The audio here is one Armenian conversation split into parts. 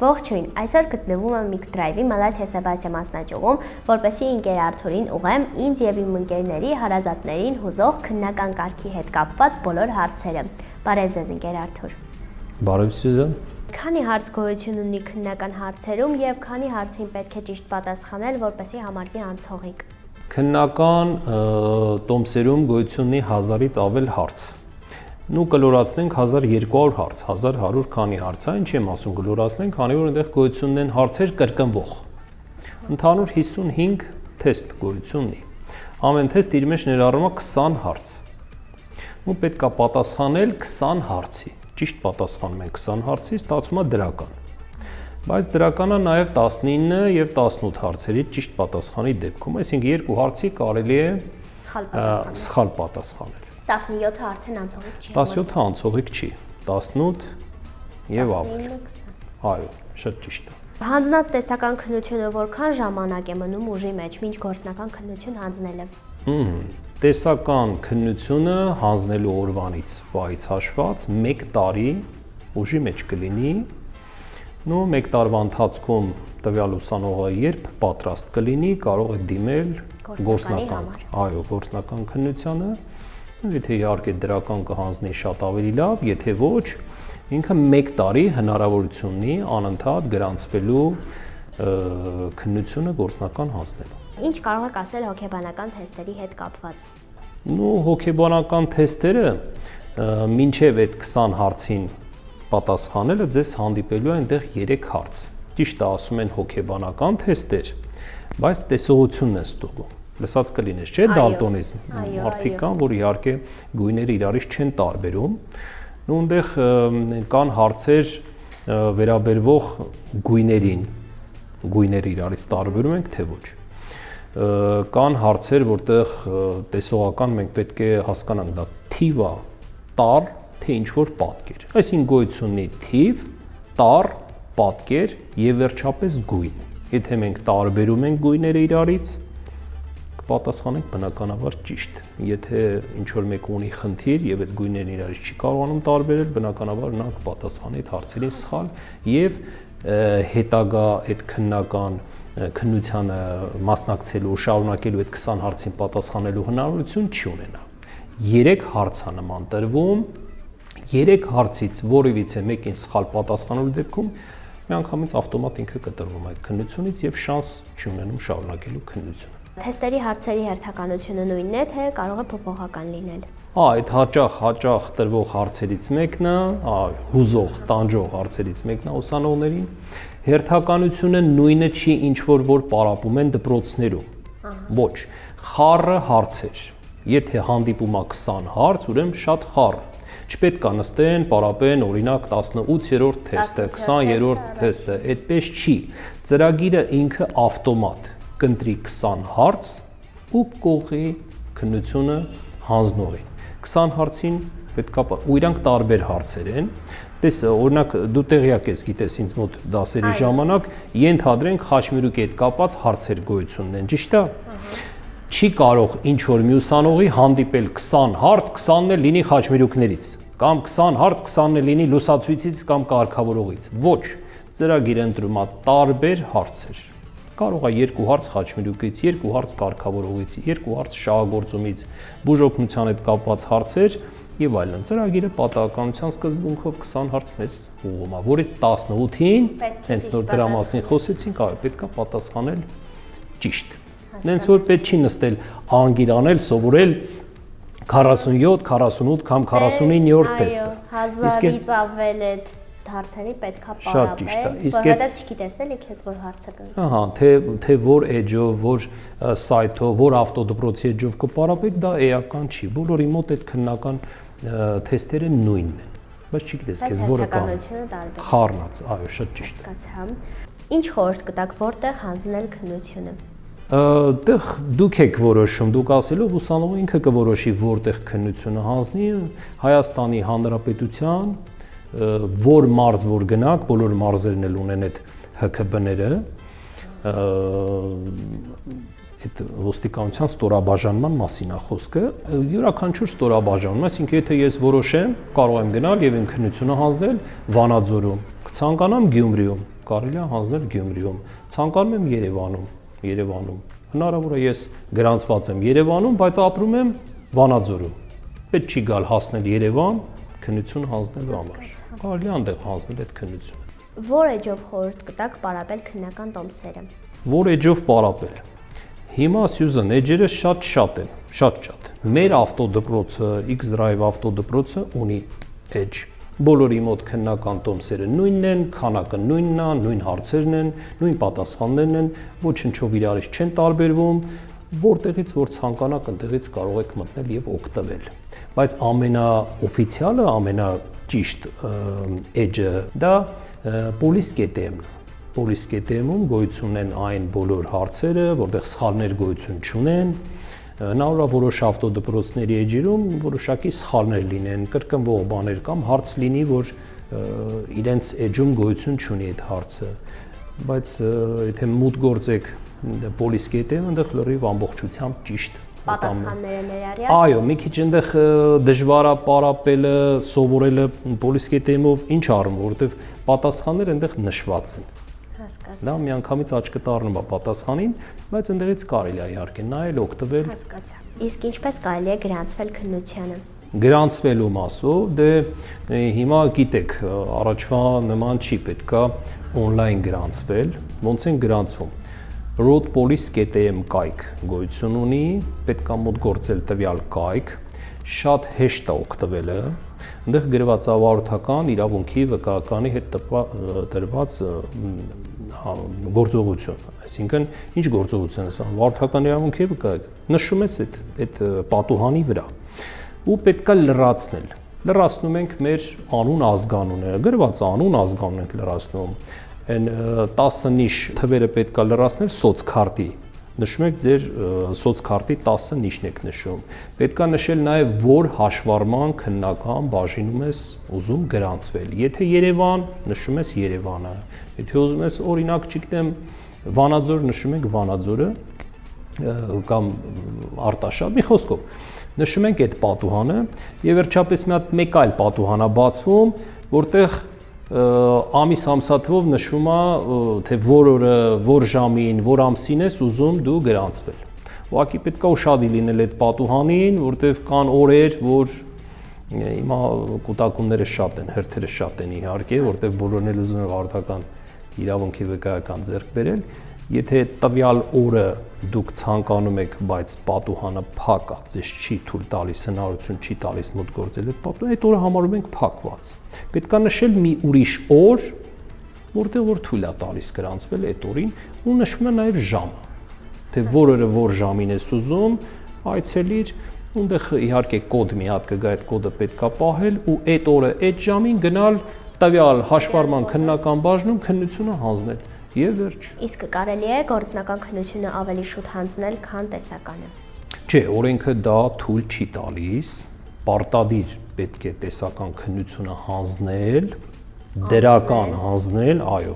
Ողջույն, այսօր գտնվում եմ Mix Drive-ի Մալաթիա Սեբաստիա մասնաճյուղում, որպեսզի ընկեր Արթուրին ուղղեմ ինձ եւ իմ ընկերների հարազատներին հուզող քննական կարգի հետ կապված բոլոր հարցերը։ Բարև ձեզ, ընկեր Արթուր։ Բարև Սյուզան։ Քանի հարց գոյություն ունի քննական հարցերում եւ քանի հարցին պետք է ճիշտ պատասխանել, որպեսզի համարվի անցողիկ։ Քննական տոմսերում գոյություն ունի 1000-ից ավել հարց։ Նու կլորացնենք 1200 հարց, 1100 քանի հարց է, ինչ եմ ասում կլորացնենք, քանի որ այնտեղ գոյություն ունեն հարցեր կրկնվող։ Ընդհանուր 55 թեստ գոյություն ունի։ Ամեն թեստ իր մեջ ներառում է 20 հարց։ Ու պետք է պատասխանել 20 հարցի։ Ճիշտ պատասխանում են 20 հարցի, ստացվում է դրական։ Բայց դրականը նաև 19 եւ 18 հարցերի ճիշտ պատասխանի դեպքում, այսինքն երկու հարցի կարելի է սխալ պատասխանել։ 17-ը արդեն անցողիկ չի։ 17-ը անցողիկ չի, 18 եւ ավել։ Այո, շատ ճիշտ է։ Հանձնած տեսական քննությունը որքան ժամանակ է մնում ուժի մեջ, մինչ գործնական քննություն հանձնելը։ Տեսական քննությունը հանձնելու օրվանից վայից հաշված 1 տարի ուժի մեջ կլինի։ Նու 1 տարվա ընթացքում տվյալ ուսանողը երբ պատրաստ կլինի, կարող է դիմել գործնական քննությանը։ Եթե իհարկե դրական կհանձնի շատ ավելի լավ, եթե ոչ, ինքը 1 տարի հնարավորություն ունի անընդհատ գրանցվելու քննությունը գործնական հանձնելու։ Ինչ կարող եք ասել հոգեբանական թեստերի հետ կապված։ Նու հոգեբանական թեստերը մինչև այդ 20 հարցին պատասխանելը ձեզ հանդիպելու է այնտեղ 3 հարց։ Ճիշտ է, ասում են հոգեբանական թեստեր, բայց տեսողությունն է ստուգում։ Լսած կլինես, չէ՞, դալտոնիզմ։ Մարդիկ կան, որ իհարկե գույները իրարից չեն տարբերում։ Ու այնտեղ կան հարցեր վերաբերվող գույներին, գույները իրարից տարբերում ենք, թե ոչ։ Կան հարցեր, որտեղ տեսողական մենք պետք է հասկանանք, դա թիվ է, տառ, թե ինչ որ պատկեր։ Այսինքն գոյություն ունի թիվ, տառ, պատկեր եւ վերջապես գույն։ Եթե մենք տարբերում ենք գույները իրարից, կպատասխանենք բնականաբար ճիշտ։ Եթե ինչ որ մեկը ունի խնդիր եւ այդ գույներն իրարից չի կարողանում տարբերել, բնականաբար նա կպատասխանի այդ հարցերին սխալ եւ հետագա այդ քննական քննությանը մասնակցելու, շարունակելու այդ 20 հարցին պատասխանելու հնարավորություն չի ունենա։ 3 հարց է նման տրվում, 3 հարցից որևիցե մեկին սխալ պատասխանելու դեպքում միանգամից ավտոմատ ինքը կտրվում այդ քննությունից եւ շանս չի ունենում շարունակելու քննությունը։ Թեստերի հարցերի հերթականությունը նույնն է, թե կարող է փոփոխական լինել։ Այդ հաճախ տրվող հարցերից մեկն է, հուզող, տանջող հարցերից մեկն է ուսանողներին։ Հերթականությունը նույնը չի, ինչ որ պարապում են դպրոցներում։ Ոչ, խառը հարցեր։ Եթե հանդիպում է 20 հարց, ուրեմն շատ խառը։ Չպետք է նստեն, պարապեն, օրինակ 18-րդ թեստը, 20-րդ թեստը, այդպես չի։ Ծրագիրը ինքը ավտոմատ կընտրի 20 հարց ու կողի քննությունը հանձնողին։ 20 հարցին պետքա ու իրանք տարբեր հարցեր են։ Տես, օրինակ դու տեղյակ ես, գիտես ինձ մոտ դասերի ժամանակ ենթադրենք խաչմերուկի հետ կապված հարցեր գոյություն ունեն, ճիշտ է։ Չի կարող ինչ որ մի ուսանողի հանդիպել 20 հարց, 20-ն էլ լինի խաչմերուկներից, կամ 20 հարց, 20-ն էլ լինի լուսացույցից կամ կարգավորողից։ Ոչ, ծրագիրը ընտրում է տարբեր հարցեր։ Կարող է 2 հարց խաչմերուկից, 2 հարց կարգավորողից, 2 հարց շահագործումից, բուժօգնության հետ կապված հարցեր եւ այլն։ Ծրագիրը պատահականության սկզբունքով 20 հարց մեզ ուղղում է, որից 18-ին, հենց նոր դրա մասին խոսեցինք, այո, պետքա պատասխանել ճիշտ։ Նենց որ պետք չի նստել անգիր անել, սովորել 47, 48 կամ 49-րդ թեստը։ Այո, 1000-ից ավել է հարցերի պետքա պարապել, որովհետև չգիտես էլի քեզ որ հարցը կգա։ Ահա, թե որ էջով, որ սայթով, որ ավտոդպրոցի էջով կպարապեք, դա էական չի։ Բոլորի մոտ այդ քննական թեստերը նույնն են, բայց չգիտես քեզ որը կա։ Խառնած, այո, շատ ճիշտ է։ Ինչ խորհուրդ կտաք, որտեղ հանձնել քննությունը։ Այդտեղ դուք եք որոշում, դուք ասելով ուսանողը ինքը կորոշի որտեղ քննությունը հանձնի, Հայաստանի Հանրապետության որ մարզ որ գնաք, բոլոր մարզերն էլ ունեն այդ ՀՔԲ-ները, այդ ոստիկանության ստորաբաժանման մասին է խոսքը, յուրաքանչյուր ստորաբաժանում, այսինքն եթե ես որոշեմ, կարող եմ գնալ եւ իմ քննությունը հանձնել Վանաձորում, կցանկանամ Գյումրիում, կարելի է հանձնել Գյումրիում, ցանկանում եմ Երևանում։ Հնարավոր է ես գրանցված եմ Երևանում, բայց ապրում եմ Վանաձորում։ Պետք չի գալ հասնել Երևան քննություն հանձնելու համար։ Կարելի է այնտեղ հանձնել այդ քննությունը։ Որ էջով խորհուրդ կտաք պարապել քննական տոմսերը։ Որ էջով պարապել։ Հիմա Սյուզան, էջերը շատ են, շատ։ Մեր ավտոդպրոցը, X-Drive ավտոդպրոցը ունի էջ։ Բոլորի մոտ քննական տոմսերը նույնն են, քանակը նույնն է, նույն հարցերն են, նույն պատասխաններն են, ոչնչով իրարից չեն տարբերվում, որտեղից որ ցանկանաք, այնտեղից կարող եք մտնել եւ օգտվել։ Բայց ամենաօֆիցիալը, ամենաճիշտ էջը դա police.am-ն է։ Police.am-ում գոյություն են այն բոլոր հարցերը, որտեղ սխալներ գոյություն չունեն։ Հնարավոր է որոշ ավտոդպրոցների էջերում որոշակի սխալներ լինեն, կրկնվող բաներ կամ հարց լինի, որ իրենց էջում գոյություն չունի այդ հարցը, բայց եթե մուտք գործեք police.am, այնտեղ լրիվ ամբողջությամբ ճիշտ պատասխանները ներառյալ։ Այո, մի քիչ այնտեղ դժվար է պարապելը, սովորելը police.am-ով ինչ առում, որովհետև պատասխանները այնտեղ նշված են։ Հասկացա։ Դա միանգամից աչքը դառնում է պատասխանին, բայց այնտեղից կարելի է իհարկե նայել, օգտվել։ Հասկացա։ Իսկ ինչպես կարելի է գրանցվել քննությանը։ Գրանցվելու մասով, դե հիմա գիտեք, առաջվա նման չի, պետքա on-line գրանցվել, ոնց են գրանցվում։ roadpolice.am կայք գոյություն ունի, պետքա մոտ գործել տվյալ կայք, շատ հեշտ է օգտվելը, այնտեղ գրված է վարորդական իրավունքի վկայականի հետ տրված գործողություն, այսինքն ինչ գործողություն է սա, վարորդական իրավունքի վկայական, նշում ես այդ պատուհանի վրա ու պետքա լրացնել։ Լրացնում ենք մեր անուն ազգանունը, գրված անուն ազգանուն ենք լրացնում։ Այն 10 նիշ թվերը պետքա լրացնել սոցքարտի։ Նշում եք ձեր սոցքարտի 10 նիշն եք նշում։ Պետքա նշել նաև որ հաշվառման քննական բաժինում ես ուզում գրանցվել։ Եթե Երևան, նշում ես Երևանը։ Եթե ուզում ես օրինակ, չգիտեմ, Վանաձոր, նշում եք Վանաձորը կամ Արտաշատ, մի խոսքով նշում ենք այդ պատուհանը եւ վերջապես մեկ այլ պատուհան է բացվում, որտեղ ամիս ամսաթվով նշում է, թե որ օրը, որ ժամին, որ ամսին ես ուզում դու գրանցվել։ Ուղղակի պետք է ուշադիր լինել այդ պատուհանին, որտեղ կան օրեր, որ հիմա կուտակումները շատ են, հերթերը շատ են իհարկե, որտեղ բոլորն էլ ուզում են վարորդական իրավունքի վկայական ձեռք բերել։ Եթե տվյալ օրը դուք ցանկանում եք, բայց պատուհանը փակ է, ձեզ չի թույլ տալիս, հնարավորություն չի տալիս մոտ գործել այդ պատուհանը, այդ օրը համարում ենք փակված։ Պետք է նշել մի ուրիշ օր, որտեղ որ թույլ է տալիս գրանցվել այդ օրին ու նշվում է նաև ժամը։ Թե որ օրը որ ժամին ես ուզում, այցելիր, ունդեղ իհարկե կոդ մի հատ կգա, այդ կոդը պետք է պահել ու այդ օրը այդ ժամին գնալ տվյալ հաշվառման քննական բաժնում քննությունը հանձնել։ Եվ վերջ։ Իսկ կարելի է գործնական քննությունը ավելի շուտ հանձնել, քան տեսականը։ Չէ, օրենքը դա թույլ չի տալիս, պարտադիր պետք է տեսական քննությունը հանձնել, դրական հանձնել, այո,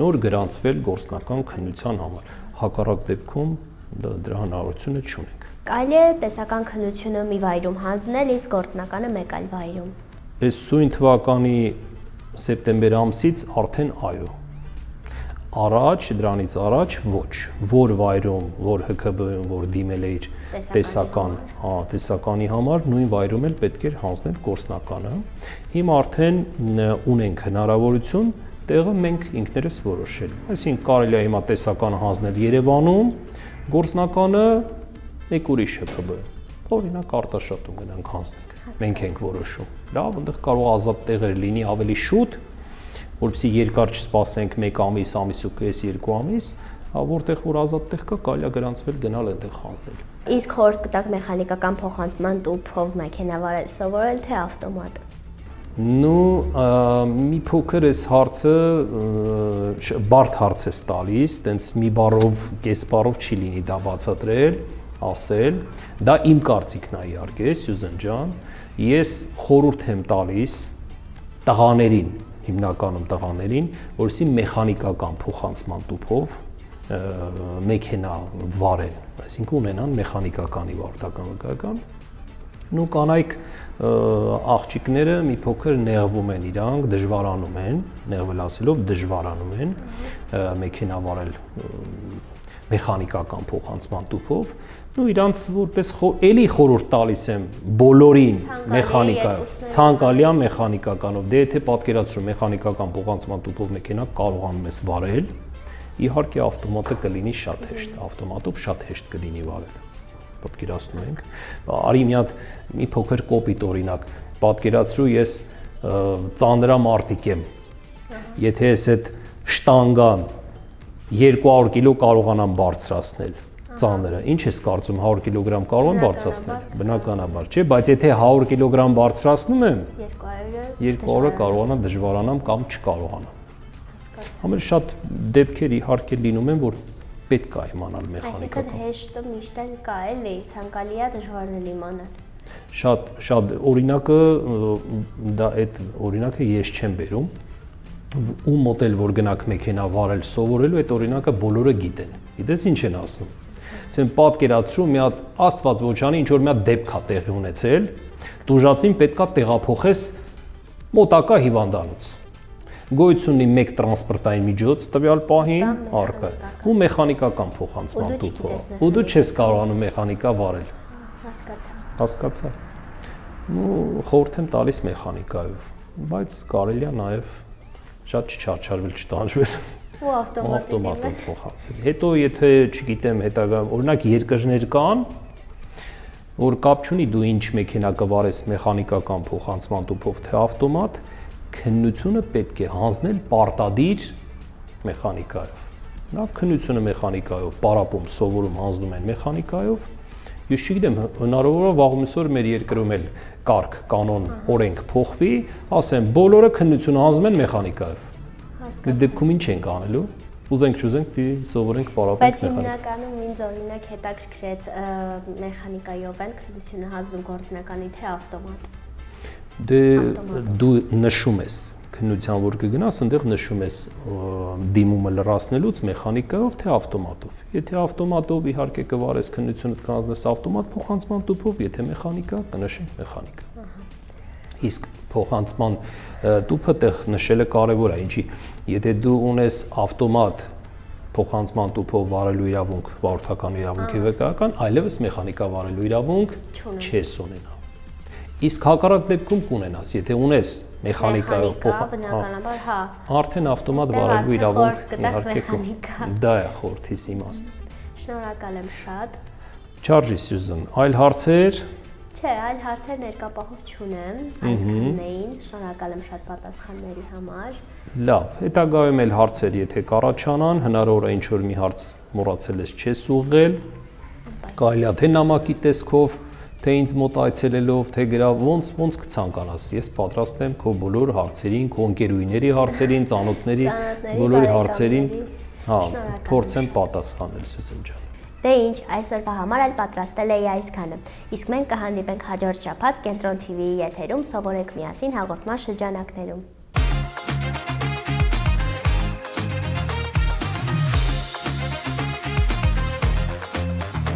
նոր գրանցվել գործնական քննության համար։ Հակառակ դեպքում դրա հնարավորությունը չունենք։ Կարելի է տեսական քննությունը մի վայրում հանձնել, իսկ գործնականը մեկ այլ վայրում։ Այս սույն թվականի սեպտեմբեր ամսից արդեն այո։ Առաջ, դրանից առաջ ոչ, որ վայրում, որ ՀԿԲ-ում, որ դիմել էիր տեսականի համար, նույն վայրում էլ պետք էր հանձնել գործնականը։ Հիմա արդեն ունենք հնարավորություն տեղը մենք ինքներս որոշել։ Այսինքն կարելի է հիմա տեսականը հանձնել Երևանում, գործնականը մեկ ուրիշ ՀԿԲ։ Օրինակ Արտաշատում գնանք հանձնենք։ Մենք ենք որոշում։ Լավ, այնտեղ կարող ազատ տեղեր լինի ավելի շուտ, որպեսզի երկար չսպասենք 1 ամիս, ամիս ու կես, 2 ամիս, որտեղ որ ազատ տեղ կա, կարելի է գրանցվել գնալ այնտեղ հանձնել։ Իսկ խորհուրդ կտաք մեխանիկական փոխանցման տուփով մեքենա վարել սովորել թե ավտոմատ։ Մի փոքր էս հարցը բարդ հարց է տալիս, տենց մի բառով, կես բառով չի լինի դա բացատրել, ասել, դա իմ կարծիքն է իհարկե, Սյուզան ջան, ես խորհուրդ եմ տալիս տղաներին, հիմնականում տղաներին, որովհետեւ մեխանիկական փոխանցման տուփով մեքենա վարեն, այսինքն ունենան մեխանիկականի վարորդական վկայական, Նու կանայք աղջիկները մի փոքր նեղվում են իրանք, դժվարանում են, նեղվել ասելով դժվարանում են մեքենա վարել մեխանիկական փոխանցման տուփով, ու իրանց որպես էլի խորհուրդ տալիս եմ բոլորին մեխանիկայով, ցանկալիա մեխանիկականով, դե եթե պատկերացրու մեխանիկական փոխանցման տուփով մեքենա կարողանում ես վարել, իհարկե ավտոմատը կլինի շատ հեշտ, ավտոմատով շատ հեշտ կլինի վարել։ Պատկերացնում ենք։ Արի մի փոքր կոպիտ օրինակ, պատկերացրու ես ծանրամարտիկ եմ։ Եթե ես այդ շտանգան 200 կիլո կարողանամ բարձրացնել ծանրը, ինչ ես կարծում 100 կիլոգրամ կարող եմ բարձրացնել, բնականաբար, չէ, բայց եթե 100 կիլոգրամ բարձրացնում եմ, 200-ը կարողանամ դժվարանամ կամ չկարողանամ։ Համեր շատ դեպքեր իհարկե լինում են, որ պետք է իմանալ մեխանիկական։ Այսինքն հեշտը միշտ էլ կա էլի, ցանկալի է, դժվարն է իմանալ։ Շատ օրինակը դա այդ օրինակը ես չեմ բերում, ու մոդել որ գնաք մեքենա վարել սովորելու այդ օրինակը բոլորը գիտեն։ Գիտես ինչ են ասում։ Ասեն պատկերացրու մի հատ Աստված ոչանի ինչ որ մի հատ դեպք է տեղի ունեցել, տուժածին պետքա տեղափոխես մոտակա հիվանդանոց։ Գոյություն ունի մեկ տրանսպորտային միջոց տվյալ պահին առկա ու մեխանիկական փոխանցման տուփով։ Ու դու չես կարողանում մեխանիկա վարել։ Հասկացա։ Ու խորհուրդ եմ տալիս մեխանիկայով, բայց կարելի է նաև շատ չչարչարվել, չտանջվել։ Ու ավտոմատով փոխանցել։ Հետո եթե, չգիտեմ, հետագա օրինակ երկրներ կան, որ կապ չունի դու ինչ մեքենա կվարես մեխանիկական փոխանցման տուփով թե ավտոմատ, քննությունը պետք է հանձնել պարտադիր մեխանիկայով։ Լավ քննությունը մեխանիկայով, պարապում, սովորում հանձնում են մեխանիկայով։ Ես չգիտեմ, հնարավոր է վաղ միսօր մեր երկրում էլ կարգ, կանոն, օրենք փոխվի, ասեն բոլորը քննությունը հանձնում են մեխանիկայով։ Այդ դեպքում ինչ ենք անելու։ Ուզենք չուզենք դի սովորենք պարապել մեխանիկայով։ Բայց հիմնականում ինձ օրինակ հետաքրքրեց մեխանիկայով են քննությունը հանձնում գործնականի թե ավտոմատ։ Դե դու նշում ես քննության որ կգնաս, այնտեղ նշում ես դիմումը լրացնելուց մեխանիկայով թե ավտոմատով։ Եթե ավտոմատով իհարկե կվարես քննությունը կանցնես ավտոմատ փոխանցման տուփով, եթե մեխանիկա կնշենք մեխանիկա։ Իսկ փոխանցման տուփը տեղ նշելը կարևոր է, ինչի եթե դու ունես ավտոմատ փոխանցման տուփով վարելու իրավունք, վարորդական իրավունքի վկայական, այլևս մեխանիկա վարելու իրավունք չես ունենա։ Իսկ հակառակ դեպքում կունենաս, եթե ունես մեխանիկայով բնականաբար, հա, արդեն ավտոմատ վարելու իրավունք իհարկե կունենա։ Դա է խորհրդիս իմաստը։ Շնորհակալ եմ շատ։ Չարժի Սյուզան, այլ հարցեր։ Չէ, այլ հարցեր ներկապահով չունեմ, այսքանն էին, շնորհակալ եմ շատ պատասխանների համար։ Լավ, հետագայում էլ հարցեր եթե կառաջանան, հնարավոր է ինչ-որ մի հարց մոռացել ես չես ուղղել, կարելի է թե նամակի տեսքով, թե ինձ մոտ այցելելով, թե գրավ ոնց կցանկանաս, ես պատրաստ եմ քո բոլոր հարցերին, քո ընկերուհիների հարցերին, ծանոթների բոլորի հարցերին, հա, փորձեմ պատասխանել Սյուզան ջան։ Դե ինչ, այսօրվա համար էլ պատրաստել էի այսքանը։ Իսկ մենք կհանդիպենք հաջորդ շաբաթ Կենտրոն TV-ի եթերում, սովորենք միասին հաղորդման շրջանակներում։